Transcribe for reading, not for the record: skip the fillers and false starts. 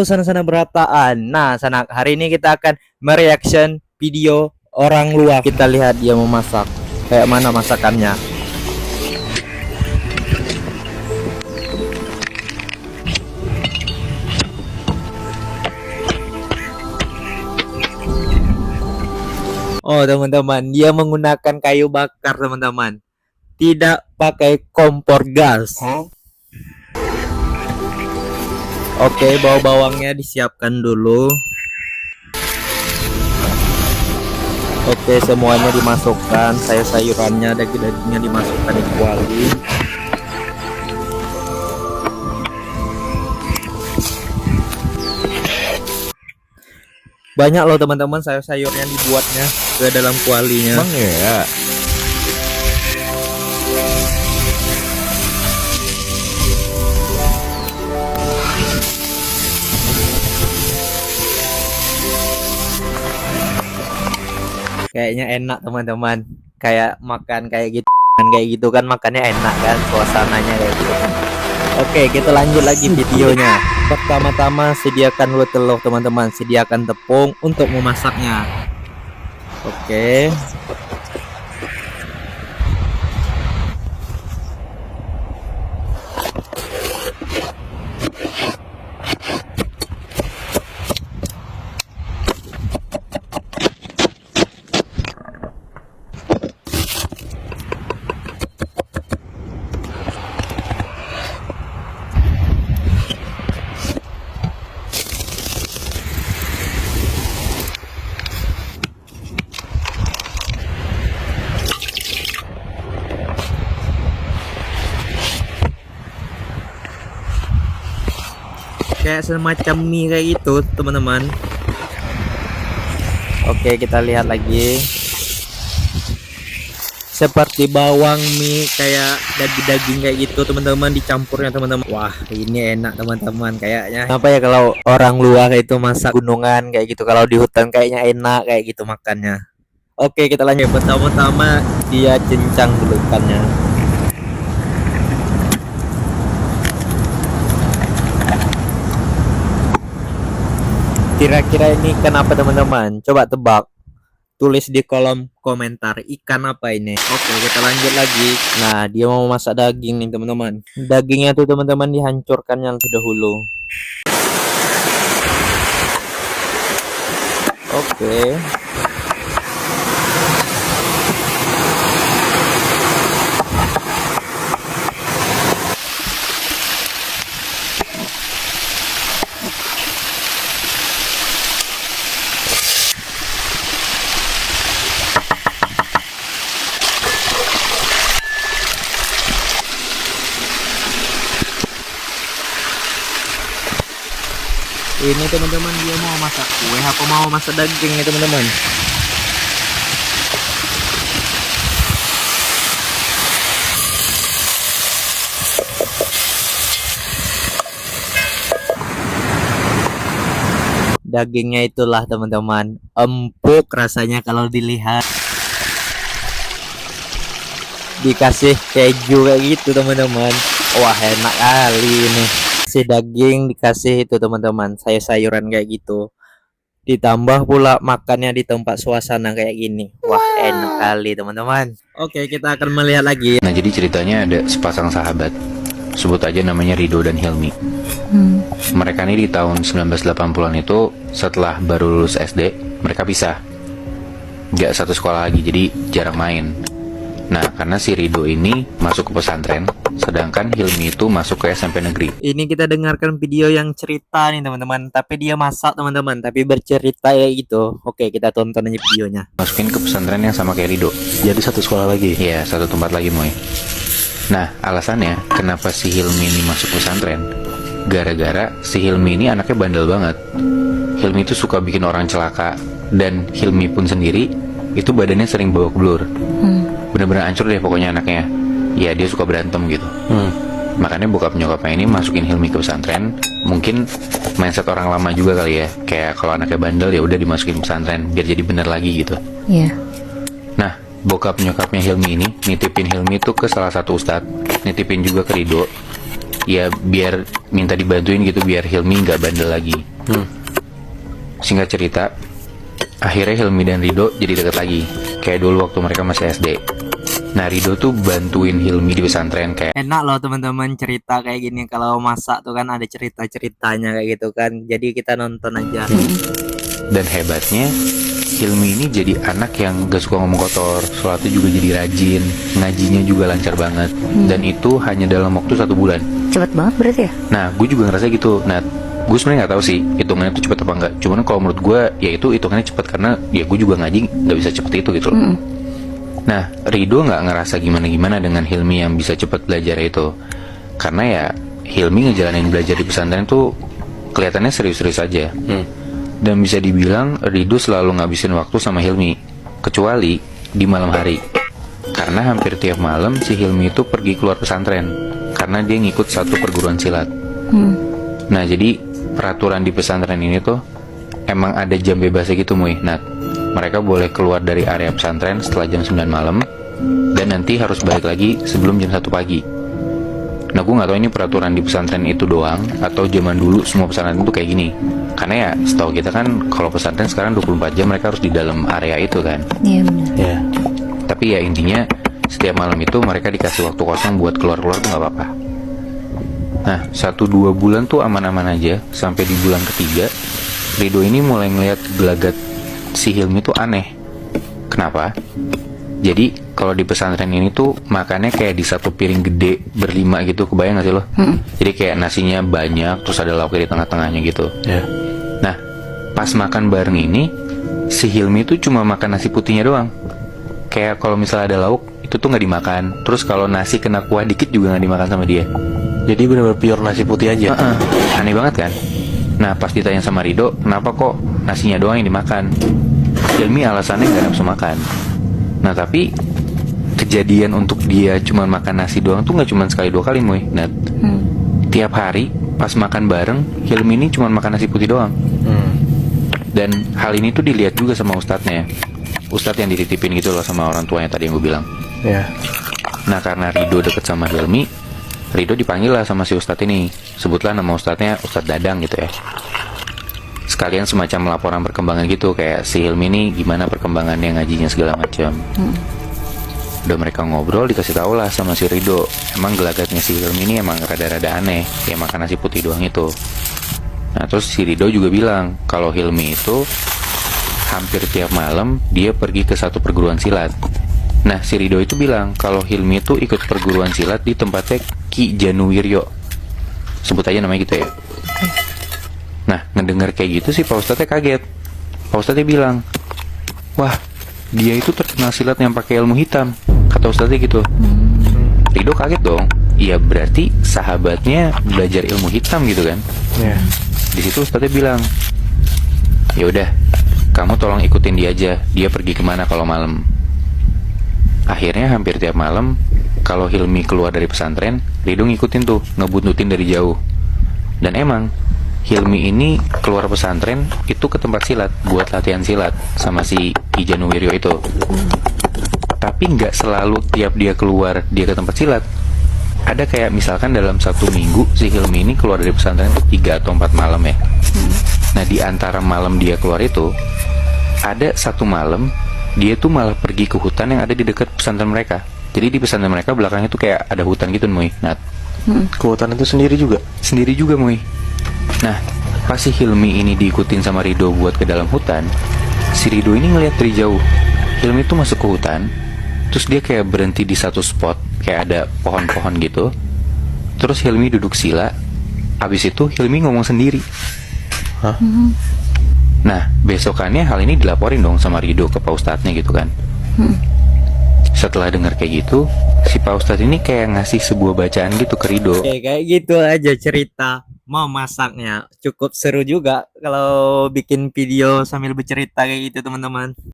Sana-sana berataan. Nah, Sanak, hari ini kita akan mereaction video orang luar. Kita lihat dia memasak. Kayak mana masakannya. Oh, teman-teman, dia menggunakan kayu bakar, teman-teman. Tidak pakai kompor gas. Oke, bawang-bawangnya disiapkan dulu. Oke, semuanya dimasukkan. Sayur-sayurannya, daging-dagingnya dimasukkan di kuali. Banyak loh teman-teman sayur-sayurnya dibuatnya ke dalam kualinya. Emang ya? Kayaknya enak teman-teman. Kayak makan kayak gitu kan makannya enak kan, suasananya kayak gitu. Oke, kita lanjut lagi videonya. Pertama-tama sediakan dulu telur teman-teman, sediakan tepung untuk memasaknya. Oke. Kayak semacam mie kayak gitu teman-teman. Oke, kita lihat lagi. Seperti bawang mie, kayak daging-daging kayak gitu teman-teman, dicampurnya teman-teman. Wah, ini enak teman-teman kayaknya. Apa ya, kalau orang luar itu masak gunungan kayak gitu, kalau di hutan kayaknya enak kayak gitu makannya. Oke, kita lanjut. Pertama-tama dia cincang dulu ikannya. Kira-kira ini ikan apa teman-teman? Coba tebak. Tulis di kolom komentar ikan apa ini. Oke, kita lanjut lagi. Nah, dia mau masak daging nih teman-teman. Dagingnya tuh teman-teman dihancurkan yang terdahulu. Oke. Ini teman-teman dia mau masak kue apa mau masak daging nih teman-teman. Dagingnya itulah teman-teman, empuk rasanya kalau dilihat. Dikasih keju kayak gitu teman-teman. Wah, enak kali ini. Si daging dikasih itu teman-teman, sayur-sayuran kayak gitu, ditambah pula makannya di tempat suasana kayak gini. Wah, enak kali teman-teman. Oke, kita akan melihat lagi. Nah, jadi ceritanya ada sepasang sahabat, sebut aja namanya Rido dan Hilmi. Mereka ini di tahun 1980-an itu setelah baru lulus SD, mereka pisah. Gak satu sekolah lagi, jadi jarang main. Nah, karena si Rido ini masuk ke pesantren, sedangkan Hilmi itu masuk ke SMP negeri. Ini kita dengarkan video yang cerita nih teman-teman, tapi dia masak teman-teman, tapi bercerita ya gitu. Oke, kita tonton aja videonya. Masukin ke pesantren yang sama kayak Rido. Jadi satu sekolah lagi? Iya, satu tempat lagi Moy. Nah, alasannya kenapa si Hilmi ini masuk pesantren, gara-gara si Hilmi ini anaknya bandel banget. Hilmi itu suka bikin orang celaka, dan Hilmi pun sendiri itu badannya sering babak belur. Bener-bener hancur deh pokoknya anaknya. Ya, dia suka berantem gitu. Makanya bokap nyokapnya ini masukin Hilmi ke pesantren. Mungkin mindset orang lama juga kali ya, kayak kalau anaknya bandel ya udah dimasukin pesantren biar jadi bener lagi gitu. Iya. Nah, bokap nyokapnya Hilmi ini nitipin Hilmi tuh ke salah satu ustadz, nitipin juga ke Rido. ya biar minta dibantuin gitu biar Hilmi nggak bandel lagi. Singkat cerita, akhirnya Hilmi dan Rido jadi deket lagi, kayak dulu waktu mereka masih SD. Nah, Rido tuh bantuin Hilmi di pesantren kayak Enak loh teman-teman cerita kayak gini, kalau masak tuh kan ada cerita-ceritanya kayak gitu kan. Jadi kita nonton aja. dan hebatnya Hilmi ini jadi anak yang gak suka ngomong kotor, sholatnya juga jadi rajin, ngajinya juga lancar banget. Dan itu hanya dalam waktu 1 bulan. Cepet banget berarti ya? Nah, gue juga ngerasa gitu. Nah, gue sebenarnya nggak tahu sih hitungannya itu cepet apa enggak. Cuman kalau menurut gue, ya itu hitungannya cepet karena ya gue juga ngaji nggak bisa cepet itu gitu loh. Nah, Rido nggak ngerasa gimana-gimana dengan Hilmi yang bisa cepet belajar itu. Karena ya Hilmi ngejalanin belajar di pesantren tuh kelihatannya serius-serius aja. Dan bisa dibilang Rido selalu ngabisin waktu sama Hilmi, kecuali di malam hari. Karena hampir tiap malam si Hilmi itu pergi keluar pesantren karena dia ngikut satu perguruan silat. Nah, jadi peraturan di pesantren ini tuh emang ada jam bebasnya gitu, Muy. Nah, mereka boleh keluar dari area pesantren setelah jam 9 malam dan nanti harus balik lagi sebelum jam 1 pagi. Nah, gue gak tahu ini peraturan di pesantren itu doang atau zaman dulu semua pesantren itu kayak gini. Karena ya setahu kita kan kalau pesantren sekarang 24 jam mereka harus di dalam area itu kan. Iya benar. Ya. Tapi ya intinya setiap malam itu mereka dikasih waktu kosong buat keluar-keluar tuh gak apa-apa. Nah, 1-2 bulan tuh aman-aman aja. Sampai di bulan ketiga Rido ini mulai ngeliat gelagat si Hilmi tuh aneh. Kenapa? Jadi kalau di pesantren ini tuh makannya kayak di satu piring gede berlima gitu, kebayang gak sih lo? Jadi kayak nasinya banyak, terus ada lauknya di tengah-tengahnya gitu. Nah, pas makan bareng ini, si Hilmi tuh cuma makan nasi putihnya doang. Kayak kalau misalnya ada lauk, itu tuh nggak dimakan. Terus kalau nasi kena kuah dikit juga nggak dimakan sama dia. Jadi benar-benar pure nasi putih aja. Aneh banget kan? Nah, pas ditanya sama Rido, kenapa kok nasinya doang yang dimakan? Hilmi alasannya nggak nafsu makan. Nah, tapi kejadian untuk dia cuma makan nasi doang tuh nggak cuma sekali 2 kali, Muy. Nah, tiap hari pas makan bareng, Hilmi ini cuma makan nasi putih doang. Dan hal ini tuh dilihat juga sama ustadznya. Ustadz yang dititipin gitu loh sama orang tuanya tadi yang gue bilang. Nah, karena Rido deket sama Hilmi, Rido dipanggil lah sama si ustadz ini. Sebutlah nama ustadznya Ustadz Dadang gitu ya. Sekalian semacam laporan perkembangan gitu, kayak si Hilmi ini gimana perkembangannya, ngajinya segala macam. Udah mereka ngobrol, dikasih tau lah sama si Rido, emang gelagatnya si Hilmi ini emang rada-rada aneh, ya makan nasi putih doang itu. Nah, terus si Rido juga bilang kalau Hilmi itu hampir tiap malam dia pergi ke satu perguruan silat. Nah, si Rido itu bilang kalau Hilmi itu ikut perguruan silat di tempatnya Ki Januwiryo. Sebut aja namanya gitu ya. Nah, ngedengar kayak gitu sih Pak Ustadznya kaget. Pak Ustadznya bilang, wah, dia itu terkenal silat yang pakai ilmu hitam, kata Ustadznya gitu. Rido kaget dong. Iya, berarti sahabatnya belajar ilmu hitam gitu kan. Di situ Ustadznya bilang, ya udah, kamu tolong ikutin dia aja. Dia pergi kemana kalau malam. Akhirnya hampir tiap malam kalau Hilmi keluar dari pesantren, Rido ngikutin tuh, ngebuntutin dari jauh. Dan emang Hilmi ini keluar pesantren itu ke tempat silat buat latihan silat sama si Ki Januwiryo itu. Tapi nggak selalu tiap dia keluar dia ke tempat silat. Ada kayak misalkan dalam 1 minggu si Hilmi ini keluar dari pesantren itu 3 atau 4 malam ya. Nah, di antara malam dia keluar itu ada 1 malam dia tuh malah pergi ke hutan yang ada di dekat pesantren mereka. Jadi di pesantren mereka belakangnya tuh kayak ada hutan gitu, Muy. Nah, Ke hutan itu sendiri juga. sendiri juga, Muy. Nah, pas si Hilmi ini diikutin sama Rido buat ke dalam hutan, si Rido ini ngeliat dari jauh Hilmi tuh masuk ke hutan. Terus dia kayak berhenti di satu spot, kayak ada pohon-pohon gitu. Terus Hilmi duduk sila. Abis itu Hilmi ngomong sendiri. Nah, besokannya hal ini dilaporin dong sama Rido ke Pak Ustadznya gitu kan. Setelah dengar kayak gitu, si Pak Ustadz ini kayak ngasih sebuah bacaan gitu ke Rido. Oke, kayak gitu aja cerita. Mau masaknya cukup seru juga kalau bikin video sambil bercerita kayak gitu teman-teman.